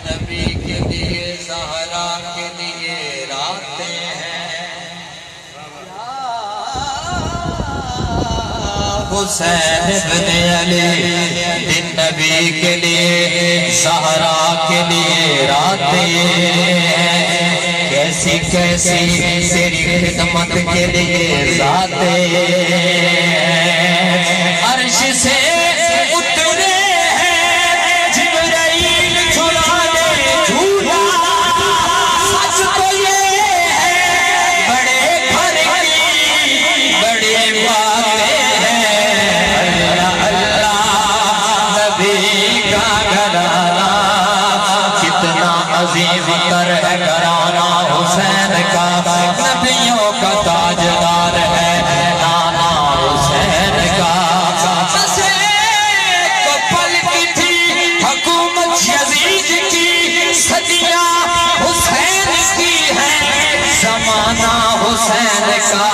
نبی کے لیے زہرا کے لیے راتیں ہیں حسین بن علی دن نبی کے لیے زہرا کے لیے راتیں ہیں کیسی کیسی تیری خدمت کے لیے ذاتیں عرش سے اترے ہیں جبرائیل چھڑانے جھولا سچ تو یہ ہے بڑے گھر کی بڑے باتیں ہیں اللہ اللہ نبی کا گھرانہ کتنا عظیم تر ہے گھرانہ حسین کا نبیوں کا تاجدار ہے نانا حسین کا تو پلتی تھی حکومت یزید کی صدیاں حسین کی ہے زمانہ حسین کا